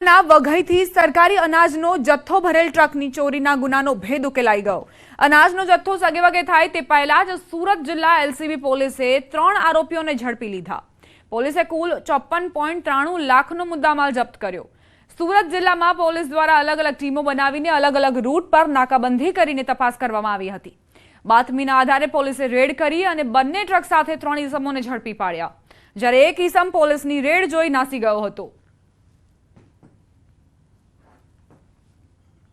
ના વઘઈથી સરકારી અનાજનો જથ્થો ભરેલ ટ્રકની ચોરીના ગુનાનો ભેદ ઉકેલાઈ ગયો। અનાજનો જથ્થો સગેવગે થાય તે પહેલા જ સુરત જિલ્લા એલસીબી પોલીસે 3 આરોપીઓને ઝડપી લીધા। પોલીસે કુલ 54.93 લાખનો મુદ્દામાલ જપ્ત કર્યો। સુરત જિલ્લામાં પોલીસ દ્વારા અલગ અલગ ટીમો બનાવીને અલગ અલગ રૂટ પર નાકાબંધી કરીને તપાસ કરવામાં આવી હતી। બાતમીના આધારે પોલીસે રેડ કરી અને બંને ટ્રક સાથે 3 ઇસમોને ઝડપી પાડ્યા, જ્યારે એક ઇસમ પોલીસની રેડ જોઈ નાસી ગયો હતો।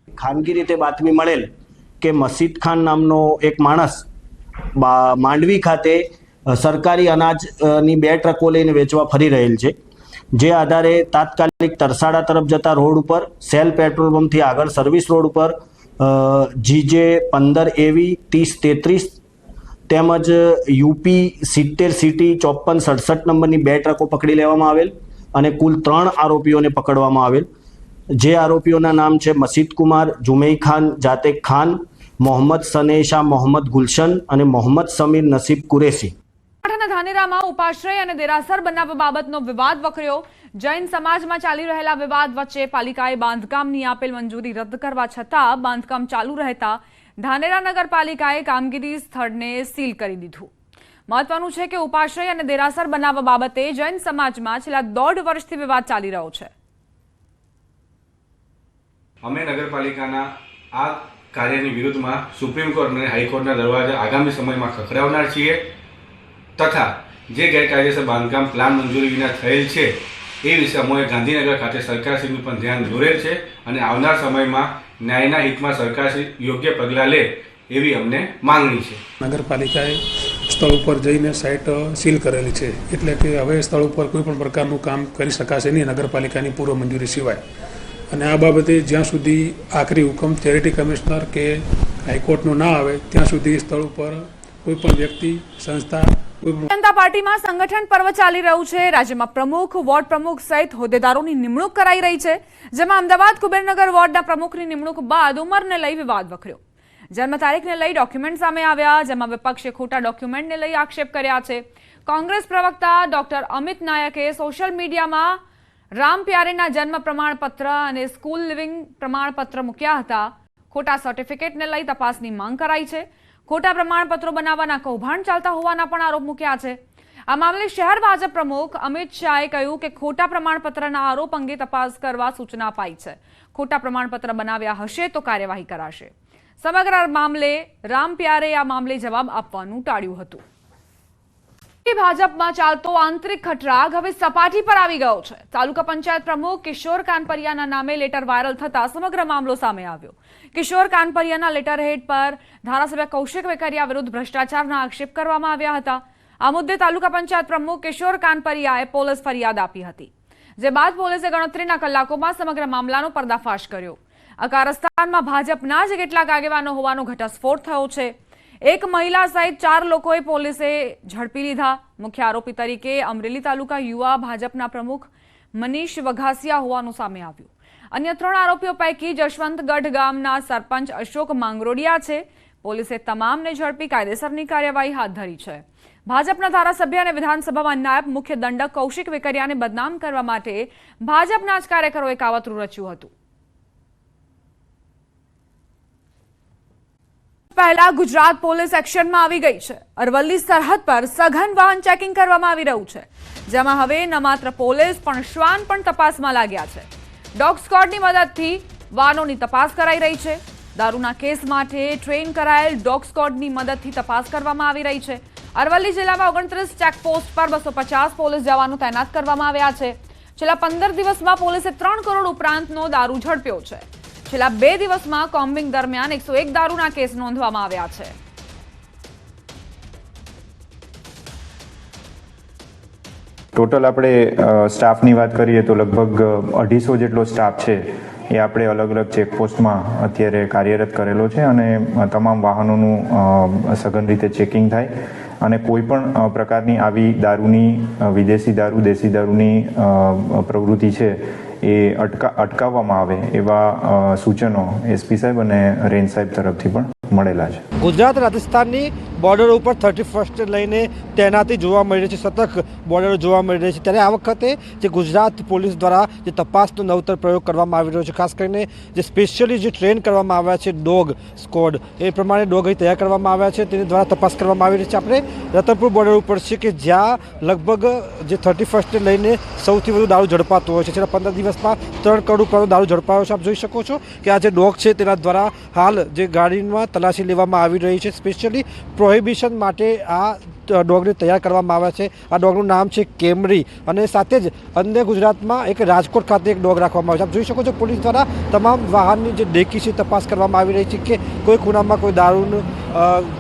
ખાનગી રીતે બાતમી મળેલ કે મસીદ ખાન નામનો એક માણસ માંડવી ખાતે સરકારી અનાજની 2 ટ્રકો લઈને વેચવા ફરી રહેલ છે। જે આધારે તાત્કાલિક તરસાડા તરફ જતા રોડ ઉપર સેલ પેટ્રોલ પંપથી આગળ સર્વિસ રોડ ઉપર GJ 15 AV 3033 તેમજ UP 70 CT 5467 નંબરની 2 ટ્રકો પકડી લેવામાં આવેલ અને કુલ 3 આરોપીઓને પકડવામાં આવેલ। જે આરોપીઓના નામ છે મસીદ કુમાર, જુમૈ ખાન, જાતેક ખાન, મોહમ્મદ સનેશા, મોહમ્મદ ગુલશન અને મોહમ્મદ સમીર નસીબ કુરેશી। ધાનેરામાં ઉપાશ્રય અને દેરાસર બનાવવા બાબતનો વિવાદ વકર્યો। જૈન સમાજમાં ચાલી રહેલા વિવાદ વચ્ચે પાલિકાએ બાંધકામની આપેલ મંજૂરી રદ કરવા છતાં બાંધકામ ચાલુ રહેતા ધાનેરા નગરપાલિકાએ કામગીરી સ્થળને સીલ કરી દીધું। મહત્વનું છે કે ઉપાશ્રય અને દેરાસર બનાવવા બાબતે જૈન સમાજમાં છેલ્લા 1.5 વર્ષથી વિવાદ ચાલી રહ્યો છે। અમે નગરપાલિકાના આ કાર્યની વિરુદ્ધમાં સુપ્રીમ કોર્ટ અને હાઈકોર્ટના દરવાજા આગામી સમયમાં ખખડાવનાર છીએ તથા જે ગેરકાયદેસર બાંધકામ પ્લાન મંજૂરી વિના થયેલ છે એ વિશે અમે ગાંધીનગર ખાતે સરકારશ્રીનું પણ ધ્યાન દોરેલ છે અને આવનાર સમયમાં ન્યાયના હિતમાં સરકારશ્રી યોગ્ય પગલાં લે એવી અમને માંગણી છે। નગરપાલિકાએ સ્થળ ઉપર જઈને સાઇટ સીલ કરેલી છે, એટલે કે હવે સ્થળ ઉપર કોઈ પણ પ્રકારનું કામ કરી શકાશે નહીં નગરપાલિકાની પૂર્વ મંજૂરી સિવાય। અને આ બાબતે જ્યાં સુધી આખરી હુકમ ચેરિટી કમિશનર કે હાઈકોર્ટનો ના આવે ત્યાં સુધી સ્થળ ઉપર કોઈ પણ વ્યક્તિ, સંસ્થા, જનતા પાર્ટીમાં સંગઠન પર્વ ચાલી રહ્યું છે। રાજ્યમાં પ્રમુખ, વોર્ડ પ્રમુખ સહિત હોદ્દેદારોની નિમણૂક કરાઈ રહી છે, જેમાં અમદાવાદ કુબેરનગર વોર્ડના પ્રમુખની નિમણૂક બાદ ઉંમરને લઈ વિવાદ વકર્યો। જન્મ તારીખને લઈ ડોક્યુમેન્ટ સામે આવ્યા, જેમાં વિપક્ષે ખોટા ડોક્યુમેન્ટને લઈ આક્ષેપ કર્યા છે। કોંગ્રેસ પ્રવક્તા ડોક્ટર અમિત નાયકે સોશિયલ મીડિયામાં રામ પ્યારેના જન્મ પ્રમાણપત્ર અને સ્કૂલ લિવિંગ પ્રમાણપત્ર મૂક્યા હતા। ખોટા સર્ટિફિકેટને લઈ તપાસની માંગ કરાઈ છે। ખોટા પ્રમાણપત્રો બનાવવાના કૌભાંડ ચાલતા હોવાના પણ આરોપ મૂક્યા છે। આ મામલે શહેર ભાજપ પ્રમુખ અમિત શાહે કહ્યું કે ખોટા પ્રમાણપત્રના આરોપ અંગે તપાસ કરવા સૂચના અપાઈ છે। ખોટા પ્રમાણપત્ર બનાવ્યા હશે તો કાર્યવાહી કરાશે। સમગ્ર મામલે રામ પ્યારે આ મામલે જવાબ આપવાનું ટાળ્યું હતું। ભાજપમાં ચાલતો આંતરિક ખટરાગ હવે સપાટી પર આવી ગયો છે। તાલુકા પંચાયત પ્રમુખ કિશોર કાનપરિયાના નામે લેટર વાયરલ થતા સમગ્ર મામલો સામે આવ્યો। કિશોર કાનપરિયાના લેટર હેડ પર ધારાસભ્ય કૌશિક વેકરિયા વિરુદ્ધ ભ્રષ્ટાચારના આક્ષેપ કરવામાં આવ્યા હતા। આ મુદ્દે તાલુકા પંચાયત પ્રમુખ કિશોર કાનપરિયાએ પોલીસ ફરિયાદ આપી હતી, જે બાદ પોલીસે ગણતરીના કલાકોમાં સમગ્ર મામલાનો પર્દાફાશ કર્યો। આ કારસ્તાનમાં ભાજપના જ કેટલાક આગેવાનો હોવાનો ઘટસ્ફોટ થયો છે। એક મહિલા સહિત 4 લોકોએ પોલીસે ઝડપી લીધા। મુખ્ય આરોપી તરીકે અમરેલી તાલુકા યુવા ભાજપના પ્રમુખ મનીષ વઘાસિયા હોવાનું સામે આવ્યું। અન્ય 3 આરોપીઓ પૈકી જશવંતગઢ ગામના સરપંચ અશોક માંગરોડિયા છે। પોલીસે તમામને ઝડપી કાયદેસરની કાર્યવાહી હાથ ધરી છે। ભાજપના ધારાસભ્ય અને વિધાનસભામાં નાયબ મુખ્ય દંડક કૌશિક વેકરિયાને બદનામ કરવા માટે ભાજપના જ કાર્યકરોએ કાવતરું રચ્યું હતું। પહેલા ગુજરાત પોલીસ એક્શનમાં આવી ગઈ છે। અરવલ્લી સરહદ પર સઘન વાહન ચેકિંગ કરવામાં આવી રહ્યું છે, જેમાં હવે ન માત્ર પોલીસ પણ શ્વાન પણ તપાસમાં લાગ્યા છે। ડોગ સ્ક્વોડની મદદથી વાહનોની તપાસ કરાઈ રહી છે। દારૂના કેસ માટે ટ્રેન કરાયેલ ડોગ સ્ક્વોડની મદદથી તપાસ કરવામાં આવી રહી છે। અરવલ્લી જિલ્લામાં 29 ચેકપોસ્ટ પર 250 પોલીસ જવાનો તૈનાત કરવામાં આવ્યા છે। છેલ્લા 15 દિવસમાં પોલીસે 3 કરોડ ઉપરાંતનો દારૂ ઝડપ્યો છે। છેલ્લા 2 દિવસમાં કોમ્બિંગ દરમિયાન 101 દારૂના કેસ નોંધવામાં આવ્યા છે। ટોટલ આપણે સ્ટાફની વાત કરીએ તો લગભગ 250 જેટલો સ્ટાફ છે એ આપણે અલગ અલગ ચેકપોસ્ટમાં અત્યારે કાર્યરત કરેલો છે અને તમામ વાહનોનું સઘન રીતે ચેકિંગ થાય અને કોઈ પણ પ્રકારની આવી દારૂની વિદેશી દારૂ, દેશી દારૂની પ્રવૃત્તિ છે એ અટકાવવામાં આવે એવા સૂચનો એસપી સાહેબ અને રેન્જ સાહેબ તરફથી પણ મળેલા છે. ગુજરાત રાજસ્થાનની બોર્ડર ઉપર 31 લઈને તૈનાતી જોવા મળી રહી છે, સતર્ક બોર્ડર જોવા મળી રહી છે. ત્યારે આ વખતે જે ગુજરાત પોલીસ દ્વારા જે તપાસનો નવતર પ્રયોગ કરવામાં આવી રહ્યો છે, ખાસ કરીને જે સ્પેશિયલી જે ટ્રેન કરવામાં આવ્યા છે ડોગ સ્કોડ, એ પ્રમાણે ડોગ અહીં તૈયાર કરવામાં આવ્યા છે, તેની દ્વારા તપાસ કરવામાં આવી રહી છે. આપણે રતનપુર બોર્ડર ઉપર છે કે જ્યાં લગભગ જે 31 લઈને સૌથી વધુ દારૂ ઝડપાતો હોય છે. છેલ્લા 15 દિવસમાં 3 કરોડ ઉપરનો દારૂ ઝડપાયો છે. આપ જોઈ શકો છો કે આ જે ડોગ છે તેના દ્વારા હાલ જે ગાડીમાં તલાશી લેવામાં આવી રહી છે. સ્પેશિયલી પ્રોહિબિશન માટે આ ડોગને તૈયાર કરવામાં આવ્યા છે. આ ડોગનું નામ છે કેમરી અને સાથે જ અન્ય ગુજરાતમાં એક રાજકોટ ખાતે એક ડોગ રાખવામાં આવ્યો છે. આપ જોઈ શકો છો પોલીસ દ્વારા તમામ વાહનની જે ડેકી છે તપાસ કરવામાં આવી રહી છે કે કોઈ ખૂણામાં કોઈ દારૂનું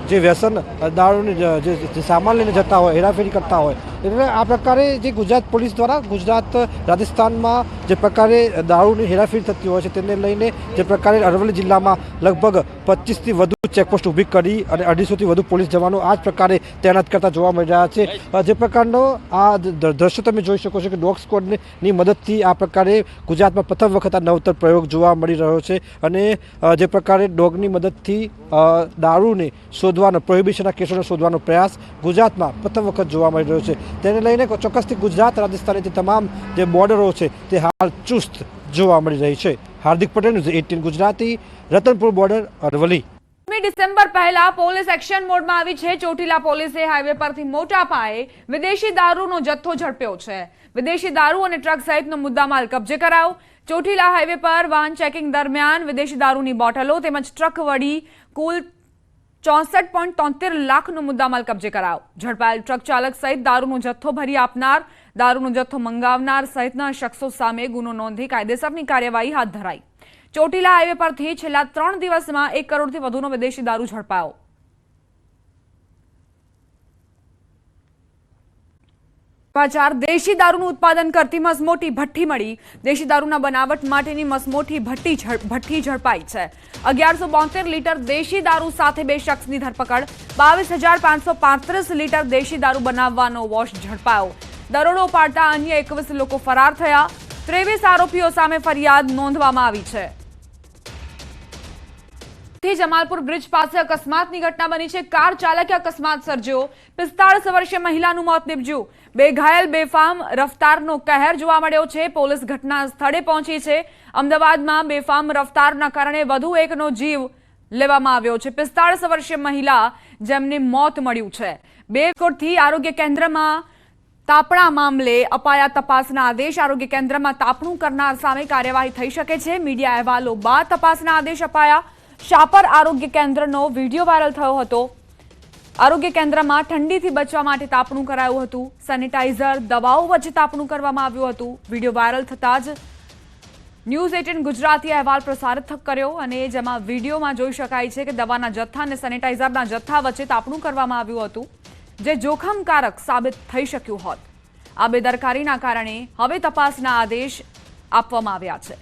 જે વ્યસન, દારૂની જે સામાન લઈને જતા હોય, હેરાફેરી કરતા હોય. એટલે આ પ્રકારે જે ગુજરાત પોલીસ દ્વારા ગુજરાત રાજસ્થાનમાં જે પ્રકારે દારૂની હેરાફેરી થતી હોય છે તેને લઈને જે પ્રકારે અરવલ્લી જિલ્લામાં લગભગ 25થી વધુ ચેકપોસ્ટ ઊભી કરી અને 250થી વધુ પોલીસ જવાનો આ જ પ્રકારે તૈનાત કરતા જોવા મળી રહ્યા છે. જે પ્રકારનો આ દ્રશ્ય તમે જોઈ શકો છો કે ડોગ સ્કોડની મદદથી આ પ્રકારે ગુજરાતમાં પ્રથમ વખત આ નવતર પ્રયોગ જોવા મળી રહ્યો છે. અને જે પ્રકારે ડોગની મદદથી દારૂને શોધવાનો, પ્રોહિબિશનના કેસોને શોધવાનો પ્રયાસ ગુજરાતમાં પ્રથમ વખત જોવા મળી રહ્યો છે. તેને લઈને ચોક્કસથી ગુજરાત રાજસ્થાનની જે તમામ જે બોર્ડરો છે તે હાલ ચુસ્ત જોવા મળી રહી છે. Hardik Patel, news 18 Gujarati, Ratanpur border, Aravalli. December પહેલા પોલીસ એક્શન મોડમાં આવી છે. ચોટીલા પોલીસે હાઈવે પરથી મોટા પાયે વિદેશી દારૂનો જથ્થો ઝડપ્યો છે. વિદેશી દારૂ અને ટ્રક સહિતનો મુદ્દામાલ કબજે કરાયો. ચોટીલા હાઈવે પર વાહન ચેકિંગ દરમિયાન વિદેશી દારૂની બોટલો તેમજ ટ્રક વડી કુલ 64.73 લાખનો મુદ્દામાલ કબજે કરાયો. ઝડપાયેલ ટ્રક ચાલક સહિત દારૂનો જથ્થો ભરી આપનાર, દારૂનો જથ્થો મંગાવનાર સહિતના શખ્સો સામે ગુનો નોંધી કાયદેસરની કાર્યવાહી હાથ ધરાઈ. ચોટીલા હાઈવે પરથી છેલ્લા 3 દિવસમાં 1 કરોડથી વધુનો વિદેશી દારૂ ઝડપાયો. દેશી દારૂનું ઉત્પાદન કરતી મસમોટી ભઠ્ઠી મળી. દેશી દારૂના બનાવટ માટેની મસમોટી ભઠ્ઠી ઝડપાઈ છે. 1172 લીટર દેશી દારૂ સાથે 2 શખ્સની ધરપકડ. 22,535 લીટર દેશી દારૂ બનાવવાનો વોશ ઝડપાયો. દરોડો પાડતા અન્ય 21 લોકો ફરાર થયા. 23 આરોપીઓ સામે ફરિયાદ નોંધવામાં આવી છે. જમાલપુર બ્રિજ પાસે અકસ્માતની ઘટના બની છે. કાર ચાલકે અકસ્માત સર્જ્યો. 45 વર્ષીય મહિલાનું મોત નીપજ્યું. 2 ઘાયલ. બેફામ રફતારનો કહેર જોવા મળ્યો છે. પોલીસ ઘટના સ્થળે પહોંચી છે. અમદાવાદમાં બેફામ રફતારના કારણે વધુ એકનો જીવ લેવામાં આવ્યો છે. 45 વર્ષીય મહિલા જેમને મોત મળ્યું છે. 2 કોટથી આરોગ્ય કેન્દ્રમાં તાપણા મામલે અપાયા તપાસના આદેશ. આરોગ્ય કેન્દ્રમાં તાપણું કરનાર સામે કાર્યવાહી થઈ શકે છે. મીડિયા અહેવાલો બાદ તપાસના આદેશ અપાયા. શાપર આરોગ્ય કેન્દ્રનો વિડીયો વાયરલ થયો હતો. આરોગ્ય કેન્દ્રમાં ઠંડીથી બચવા માટે તાપણું કરાયું હતું. સેનિટાઈઝર, દવાઓ વચ્ચે તાપણું કરવામાં આવ્યું હતું. વિડીયો વાયરલ થતાં જ ન્યૂઝ 18 ગુજરાતી અહેવાલ પ્રસારિત કર્યો અને જેમાં વિડીયોમાં જોઈ શકાય છે કે દવાના જથ્થા અને સેનિટાઈઝરના જથ્થા વચ્ચે તાપણું કરવામાં આવ્યું હતું, જે જોખમકારક સાબિત થઈ શક્યું હોત. આ બેદરકારીના કારણે હવે તપાસના આદેશ આપવામાં આવ્યા છે.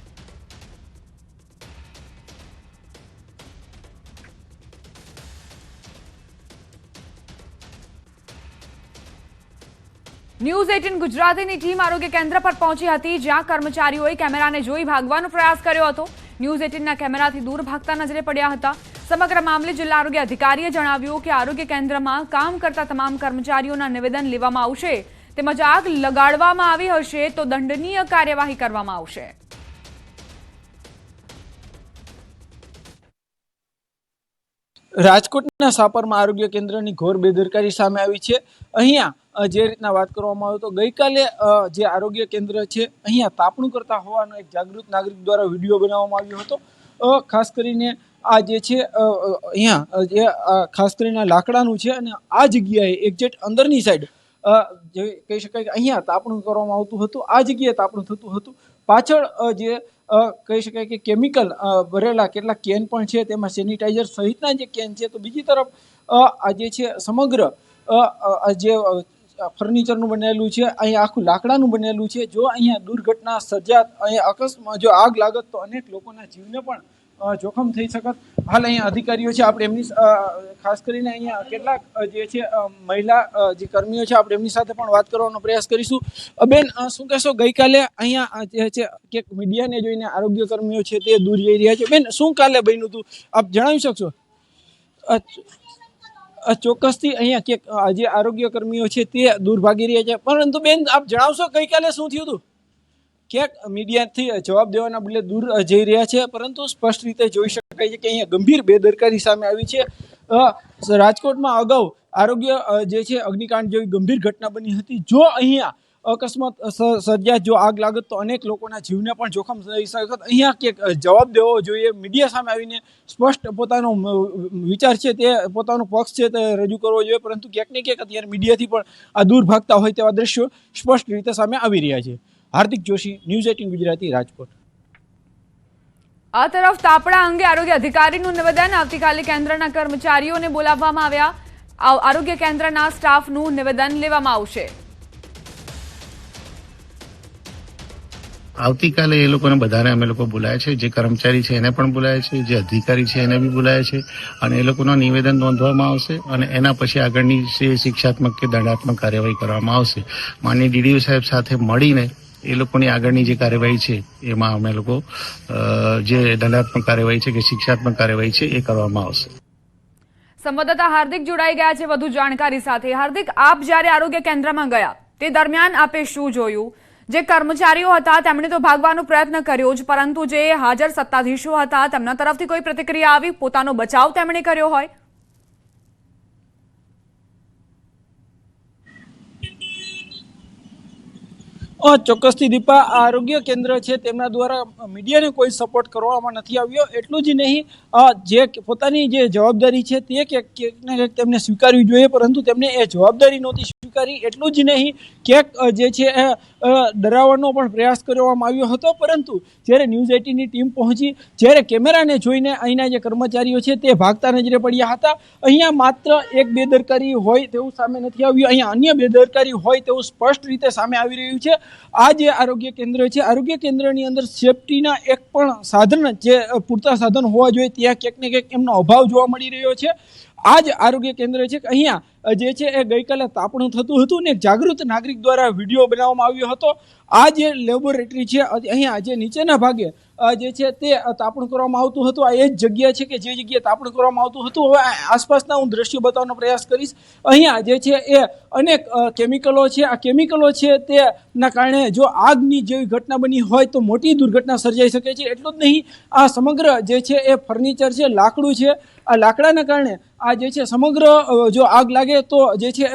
ન્યૂઝ 18 ગુજરાતીની ટીમ આરોગ્ય કેન્દ્ર પર પહોંચી હતી, જ્યાં કર્મચારીઓએ કેમેરાને જોઈ ભાગવાનો પ્રયાસ કર્યો હતો. ન્યૂઝ 18ના કેમેરાથી દૂર ભાગતા નજરે પડ્યા હતા. સમગ્ર મામલે જિલ્લા આરોગ્ય અધિકારીએ જણાવ્યું કે આરોગ્ય કેન્દ્રમાં કામ કરતા તમામ કર્મચારીઓના નિવેદન લેવામાં આવશે, તેમજ આગ લગાડવામાં આવી હશે તો દંડનીય કાર્યવાહી કરવામાં આવશે. રાજકોટના સાપરમાં આરોગ્ય કેન્દ્રની ઘોર બેદરકારી સામે આવી છે. અહીંયા જે રીતના વાત કરવામાં આવે તો ગઈકાલે જે આરોગ્ય કેન્દ્ર છે અહીંયા તાપણું કરતા હોવાનો એક જાગૃત નાગરિક દ્વારા વિડીયો બનાવવામાં આવ્યો હતો. ખાસ કરીને આ જે છે અહીંયા જે ખાસ કરીને લાકડાનું છે અને આ જગ્યાએ એક્ઝેક્ટ અંદરની સાઈડ જે કહી શકાય કે અહીંયા તાપણું કરવામાં આવતું હતું, આ જગ્યાએ તાપણું થતું હતું. પાછળ જે કહી શકાય કે કેમિકલ ભરેલા કેટલાક કેન પણ છે, તેમાં સેનિટાઈઝર સહિતના જે કેન છે. તો બીજી તરફ આ જે છે સમગ્ર જે ફર્નિચરનું બનેલું છે, અહીંયા આખું લાકડાનું બનેલું છે. જો અહીંયા દુર્ઘટના સર્જાત, અહીંયા અકસ્માત જો આગ લાગત તો અનેક લોકોના જીવને પણ જોખમ થઈ શકત. હાલ અહીંયા અધિકારીઓ છે, આપણે એમની ખાસ કરીને અહીંયા કેટલાક જે છે મહિલા જે કર્મીઓ છે, આપણે એમની સાથે પણ વાત કરવાનો પ્રયાસ કરીશું. બેન, શું કહેશો, ગઈકાલે અહીંયા જે છે કે મીડિયાને જોઈને આરોગ્ય કર્મીઓ છે તે દૂર જઈ રહ્યા છે. બેન, શું કાલે બન્યું હતું આપ જણાવી શકશો? ચોક્કસથી અહીંયા કે જે આરોગ્ય કર્મીઓ છે તે દૂર ભાગી રહ્યા છે, પરંતુ બેન આપ જણાવશો ગઈકાલે શું થયું હતું? ક્યાંક મીડિયાથી જવાબ દેવાના બદલે દૂર જઈ રહ્યા છે, પરંતુ સ્પષ્ટ રીતે જોઈ શકાય છે કે અહીંયા ગંભીર બેદરકારી સામે આવી છે. રાજકોટમાં અગાઉ આરોગ્ય જે છે અગ્નિકાંડ જેવી ગંભીર ઘટના બની હતી. જો અહીંયા અકસ્માત સર્જાત, જો આગ લાગત તો અનેક લોકોના જીવને પણ જોખમ થઈ શકત. અહીંયા ક્યાંક જવાબ દેવો જોઈએ, મીડિયા સામે આવીને સ્પષ્ટ પોતાનો વિચાર છે તે પોતાનો પક્ષ છે તે રજૂ કરવો જોઈએ, પરંતુ ક્યાંક ને ક્યાંક અત્યારે મીડિયાથી પણ આ દૂર ભાગતા હોય તેવા દ્રશ્યો સ્પષ્ટ રીતે સામે આવી રહ્યા છે. હાર્દિક જોશી, ન્યૂઝ 18 ગુજરાતી, રાજકોટ. આ તરફ તાપણા અંગે આરોગ્ય અધિકારીનું નિવેદન. આવતીકાલે કેન્દ્રના કર્મચારીઓને બોલાવવામાં આવ્યા. આરોગ્ય કેન્દ્રના સ્ટાફનું નિવેદન લેવામાં આવશે. આવતીકાલે એ લોકોને બધાને અમે લોકો બોલાયા છે. જે કર્મચારી છે એને પણ બોલાયા છે, જે અધિકારી છે એને બી બોલાયા છે, અને એ લોકોનું નિવેદન નોંધવામાં આવશે અને એના પછી આગળની શિક્ષાત્મક કે દંડાત્મક કાર્યવાહી કરવામાં આવશે. માનનીય ડીડીઓ સાહેબ સાથે મળીને એ લોકોની આગળની જે કાર્યવાહી છે એમાં અમે લોકો જે દંડાત્મક કાર્યવાહી છે કે શિક્ષાત્મક કાર્યવાહી છે એ કરવામાં આવશે. સંવાદદાતા હાર્દિક જોડાઈ ગયા છે વધુ જાણકારી સાથે. હાર્દિક, આપ જ્યારે આરોગ્ય કેન્દ્રમાં ગયા તે દરમિયાન આપે શું જોયું? જે કર્મચારીઓ હતા તેમણે તો ભાગવાનો પ્રયત્ન કર્યો જ, પરંતુ જે હાજર સત્તાધીશો હતા તેમના તરફથી કોઈ પ્રતિક્રિયા આવી? પોતાનો બચાવ તેમણે કર્યો હોય? ચોક્કસથી દીપા, આરોગ્ય કેન્દ્ર છે તેમના દ્વારા મીડિયાને કોઈ સપોર્ટ કરવામાં નથી આવ્યો. એટલું જ નહીં, જે પોતાની જે જવાબદારી છે તે ક્યાંક તેમને સ્વીકારવી જોઈએ, પરંતુ તેમને એ જવાબદારી નહોતી સ્વીકારી. એટલું જ નહીં, ક્યાંક જે છે ડરાવવાનો પણ પ્રયાસ કરવામાં આવ્યો હતો, પરંતુ જ્યારે ન્યૂઝ 18ની ટીમ પહોંચી, જ્યારે કેમેરાને જોઈને અહીંના જે કર્મચારીઓ છે તે ભાગતા નજરે પડ્યા હતા. અહીંયા માત્ર એક બેદરકારી હોય તેવું સામે નથી આવ્યું, અહીંયા અન્ય બેદરકારી હોય તેવું સ્પષ્ટ રીતે સામે આવી રહ્યું છે. આ જે આરોગ્ય કેન્દ્ર છે, આરોગ્ય કેન્દ્રની અંદર સેફટીના એક પણ સાધન, જે પૂરતા સાધન હોવા જોઈએ, ત્યાં ક્યાંક ને ક્યાંક એમનો અભાવ જોવા મળી રહ્યો છે. આ જ આરોગ્ય કેન્દ્ર છે કે અહીંયા જે છે એ ગઈકાલે તાપણું થતું હતું ને જાગૃત નાગરિક દ્વારા વિડીયો બનાવવામાં આવ્યો હતો. આ જે લેબોરેટરી છે અહીંયા જે નીચેના ભાગે જે છે તે તાપણું કરવામાં આવતું હતું, આ એ જ જગ્યા છે કે જે જગ્યાએ તાપણું કરવામાં આવતું હતું. હવે આસપાસના હું દ્રશ્યો બતાવવાનો પ્રયાસ કરીશ. અહીંયા જે છે એ અનેક કેમિકલો છે, આ કેમિકલો છે તેના કારણે જો આગની જેવી ઘટના બની હોય તો મોટી દુર્ઘટના સર્જાઈ શકે છે. એટલું જ નહીં, આ સમગ્ર જે છે એ ફર્નિચર છે, લાકડું છે, આ લાકડાના કારણે આ જે છે સમગ્ર જો આગ લાગે તો જે છે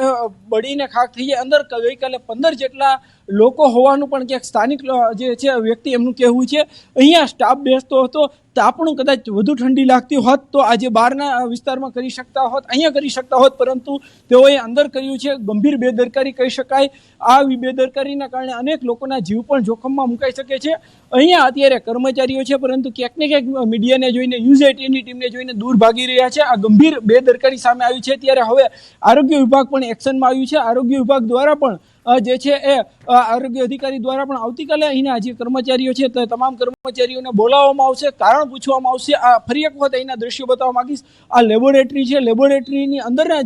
બળીને ખાખ થઈ જાય. અંદર ગઈકાલે 15 જેટલા લોકો હોવાનું પણ ક્યાંક સ્થાનિક જે છે વ્યક્તિ એમનું કહેવું છે. અહીંયા સ્ટાફ બેસતો હતો, તાપણું કદાચ વધુ ઠંડી લાગતી હોત તો આજે બહારના વિસ્તારમાં કરી શકતા હોત, અહીંયા કરી શકતા હોત, પરંતુ તેઓએ અંદર કર્યું છે. ગંભીર બેદરકારી કહી શકાય. આ બેદરકારીના કારણે અનેક લોકોના જીવ પણ જોખમમાં મુકાઈ શકે છે. અહીંયા અત્યારે કર્મચારીઓ છે, પરંતુ ક્યાંક ને ક્યાંક મીડિયાને જોઈને, ન્યૂઝ 18ની ટીમને જોઈને દૂર ભાગી રહ્યા છે. આ ગંભીર બેદરકારી સામે આવી છે, ત્યારે હવે આરોગ્ય વિભાગ પણ એક્શનમાં આવ્યું છે. આરોગ્ય વિભાગ દ્વારા પણ જે છે એ આરોગ્ય અધિકારી દ્વારા પણ આવતીકાલે અહીંના જે કર્મચારીઓ છે તે તમામ કર્મચારીઓને બોલાવવામાં આવશે, કારણ પૂછવામાં આવશે. આ ફરી એક વખત અહીંના દ્રશ્યો બતાવવા માંગીશ. આ લેબોરેટરી છે, લેબોરેટરીની અંદરના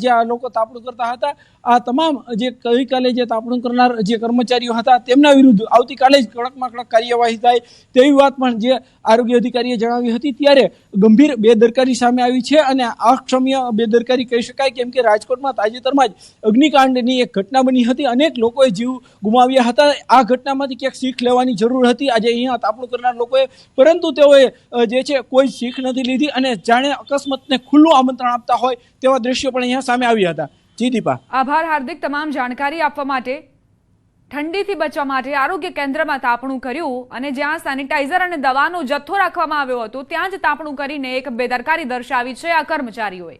જે આ લોકો તાપણું કરતા હતા, આ તમામ જે ગઈકાલે જે તાપણું કરનાર જે કર્મચારીઓ હતા તેમના વિરુદ્ધ આવતીકાલે જ કડકમાં કડક કાર્યવાહી થાય તેવી વાત પણ જે આરોગ્ય અધિકારીએ જણાવી હતી. ત્યારે ગંભીર બેદરકારી સામે આવી છે અને અક્ષમ્ય બેદરકારી કહી શકાય, કેમ કે રાજકોટમાં તાજેતરમાં જ અગ્નિકાંડની એક ઘટના બની હતી, અનેક લોકોએ જીવ ગુમાવ્યા હતા. આ ઘટનામાંથી ક્યાંક શીખ લેવાની જરૂર હતી આજે અહીંયા તાપણું કરનાર લોકોએ, પરંતુ તેઓએ જે છે કોઈ શીખ નથી લીધી અને જાણે અકસ્માતને ખુલ્લું આમંત્રણ આપતા હોય તેવા દ્રશ્યો પણ અહીંયા સામે આવ્યા હતા. જી દીપા. આભાર હાર્દિક, તમામ જાણકારી આપવા માટે. ઠંડીથી બચવા માટે આરોગ્ય કેન્દ્રમાં તાપણું કર્યું અને જ્યાં સેનિટાઈઝર અને દવાનો જથ્થો રાખવામાં આવ્યો હતો ત્યાં જ તાપણું કરીને એક બેદરકારી દર્શાવી છે આ કર્મચારીઓએ.